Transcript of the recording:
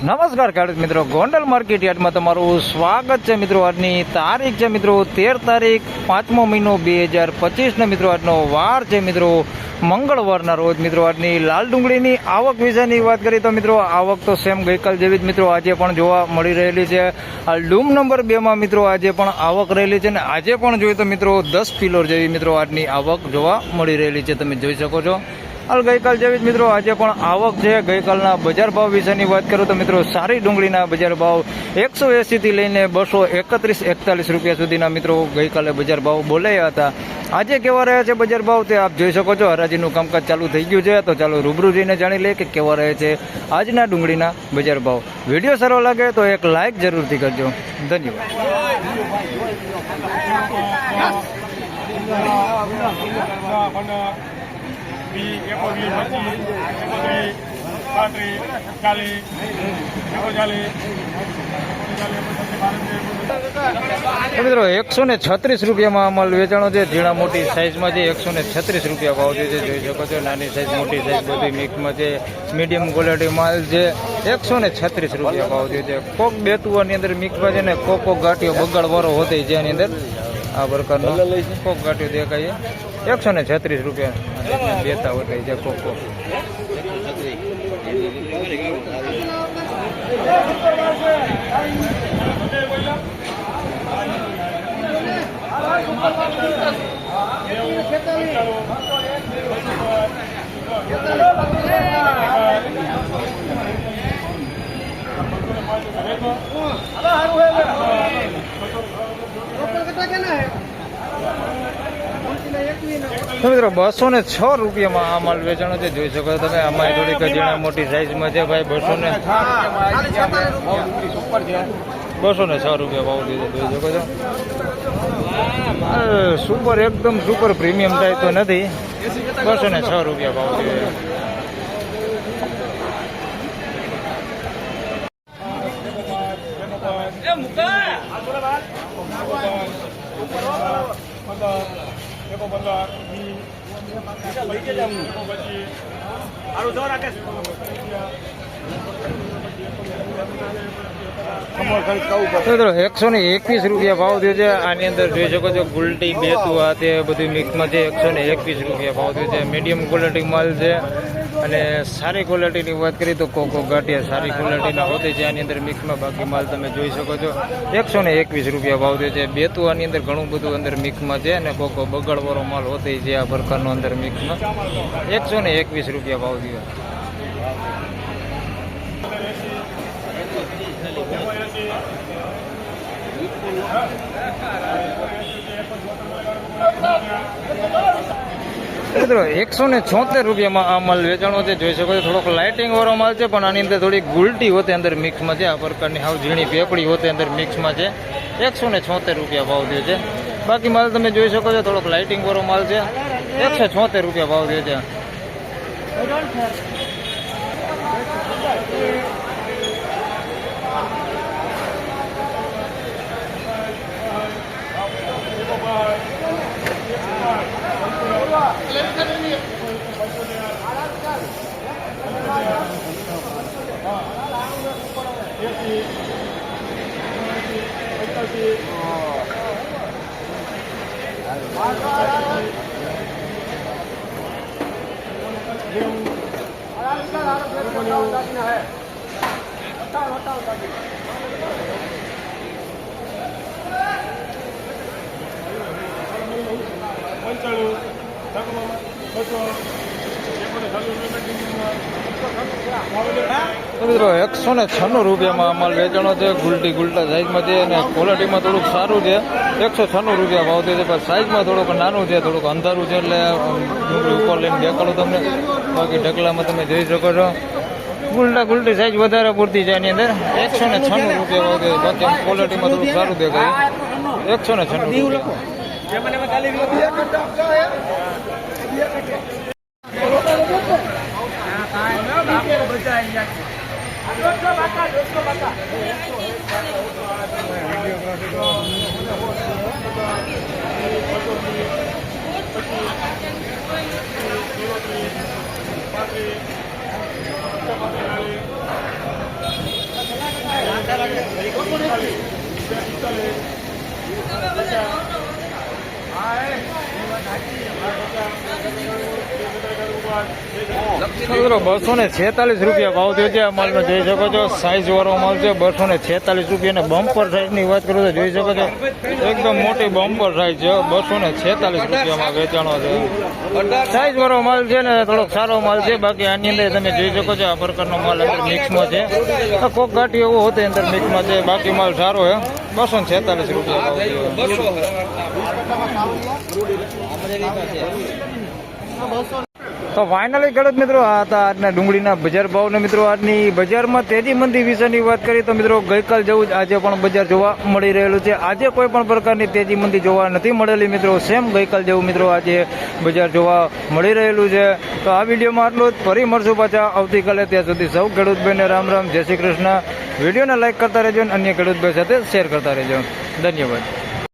નમસ્કાર ખેડૂત મિત્રો, ગોંડલ માર્કેટ યાર્ડમાં તમારું સ્વાગત છે મિત્રો। આજની તારીખ છે મિત્રો 13 તારીખ 5મો મહિનો 2025 મિત્રો આજનો વાર છે મિત્રો મંગળવારના રોજ મિત્રો। આજની લાલ ડુંગળીની આવક વિશેની વાત કરીએ તો મિત્રો આવક તો સેમ ગઈકાલ જેવી જ મિત્રો આજે પણ જોવા મળી રહેલી છે। આ ડૂમ નંબર 2માં મિત્રો આજે પણ આવક રહેલી છે ને આજે પણ જોઈએ તો મિત્રો 10 કિલો જેવી મિત્રો આજની આવક જોવા મળી રહેલી છે, તમે જોઈ શકો છો। હાલ ગઈકાલ જેવી જ મિત્રો આજે પણ આવક છે। ગઈકાલના બજાર ભાવ વિશેની વાત કરું તો મિત્રો સારી ડુંગળીના બજાર ભાવ 180 થી લઈને 231-41 રૂપિયા સુધીના મિત્રો ગઈકાલે બજાર ભાવ બોલાયા હતા। આજે કેવા રહ્યા છે બજાર ભાવ તે આપ જોઈ શકો છો। હરાજીનું કામકાજ ચાલુ થઈ ગયું છે, તો ચાલો રૂબરૂ જઈને જાણી લઈએ કે કેવા રહે છે આજના ડુંગળીના બજાર ભાવ। વિડીયો સારો લાગે તો એક લાઇક જરૂરથી કરજો, ધન્યવાદ। મિત્રો 136 રૂપિયામાં માલ વેચાણો છે। ઝીણા મોટી સાઇઝમાં છે 136 રૂપિયા ભાવ છે, જોઈ શકો છો। નાની સાઇઝ મોટી સાઇઝ બધી મિક્સમાં છે। મીડિયમ ક્વોલિટી માલ છે 136 રૂપિયા ભાવ છે। કોક બેતુવાની અંદર મિક્સમાં છે ને કોક ગાંઠીઓ બગાડવાળો હોતે છે એની અંદર આ પ્રકારનો કોક ગાંઠીઓ દેખાય 136 રૂપિયા બેતા હોતા છે કોક કોક। મિત્રો 206 રૂપિયામાં આ માલ વેચાણો છે, જોઈ શકો તમે। આમાં થોડીક ઝીણા મોટી સાઈઝમાં છે ભાઈ 206 રૂપિયા ભાવ દીધો, જોઈ શકો છો। સુપર એકદમ સુપર પ્રીમિયમ થાય તો નથી, 206 રૂપિયા ભાવ દીધો। મિત્રો 121 રૂપિયા ભાવ થયો છે। આની અંદર જોઈ શકો છો ગુલટી બેતું આ તે બધું મિક્સમાં છે 121 રૂપિયા ભાવ થયો છે। મીડિયમ ક્વોલિટી માલ છે અને સારી ક્વોલિટીની વાત કરીએ તો કોકો ગાંઠિયા સારી ક્વોલિટીના હોતે છે આની અંદર મિક્સમાં। બાકી માલ તમે જોઈ શકો છો 121 રૂપિયા ભાવ થયો છે। બેતું આની અંદર ઘણું બધું અંદર મિક્સમાં છે અને કોકો બગાડવાળો માલ હોતે છે આ પ્રકારનો અંદર મિક્સમાં 121 રૂપિયા ભાવ થયો। મિત્રો 176 રૂપિયામાં આ માલ વેચાણો છે, જોઈ શકો છો। થોડોક લાઇટિંગ વાળો માલ છે પણ આની અંદર થોડી ગુલટી હોતે અંદર મિક્સમાં છે આ પ્રકારની હાવ ઝીણી પેપડી હોતે અંદર મિક્સમાં છે 176 રૂપિયા ભાવ થયો છે। બાકી માલ તમે જોઈ શકો છો થોડોક લાઇટિંગ વાળો માલ છે 176 રૂપિયા ભાવ થયો છે। મિત્રો 196 રૂપિયામાં માલ વેચાણો છે। ગુલટા સાઈઝમાં છે અને ક્વોલિટીમાં થોડુંક સારું છે 196 રૂપિયા ભાવ થયો છે, પણ સાઈઝમાં થોડુંક નાનું છે, થોડુંક અંધારું છે એટલે ડુંગળી ઉપર લઈને દેખાડું તમને। બાકી ઢગલામાં તમે જોઈ શકો છો ગુલટી સાઈઝ વધારે પૂરતી છે એની અંદર 196 રૂપિયા ભાવ થયો। બાકી ક્વોલિટીમાં થોડુંક સારું દેખાય 196 રૂપિયા। મિત્રો 246 રૂપિયા ભાવ થયો છે આ માલનો, જોઈ શકો છો. સાઈઝ વાળો માલ છે. 246 રૂપિયા. અને બમ્પર સાઈઝ ની વાત કરું તો જોઈ શકો છો એકદમ મોટી બમ્પર સાઈઝ છે. 246 રૂપિયામાં વેચાણો છે. સાઈઝ વાળો માલ છે ને થોડોક સારો માલ છે. બાકી આની અંદર તમે જોઈ શકો છો આ પ્રકારનો માલ અંદર મિક્સમાં છે. કોક ગાંઠી એવો હોતો અંદર મિક્સમાં છે. બાકી માલ સારો છે. 246 રૂપિયા ભાવ છે. તો ફાઇનલી ખેડૂત મિત્રો આ હતા આજના ડુંગળીના બજાર ભાવને. મિત્રો આજની બજારમાં તેજી મંદી વિશેની વાત કરીએ તો મિત્રો ગઈકાલ જેવું જ આજે પણ બજાર જોવા મળી રહેલું છે. આજે કોઈ પણ પ્રકારની તેજી મંદી જોવા નથી મળેલી મિત્રો. સેમ ગઈકાલ જેવું મિત્રો આજે બજાર જોવા મળી રહેલું છે. તો આ વિડીયોમાં આટલું જ. ફરી મળશું પાછા આવતીકાલે. ત્યાં સુધી સૌ ખેડૂત ભાઈને રામ રામ, જય શ્રી કૃષ્ણ. વિડીયોને લાઈક કરતા રહેજો અને અન્ય ખેડૂત ભાઈ સાથે શેર કરતા રહેજો. ધન્યવાદ.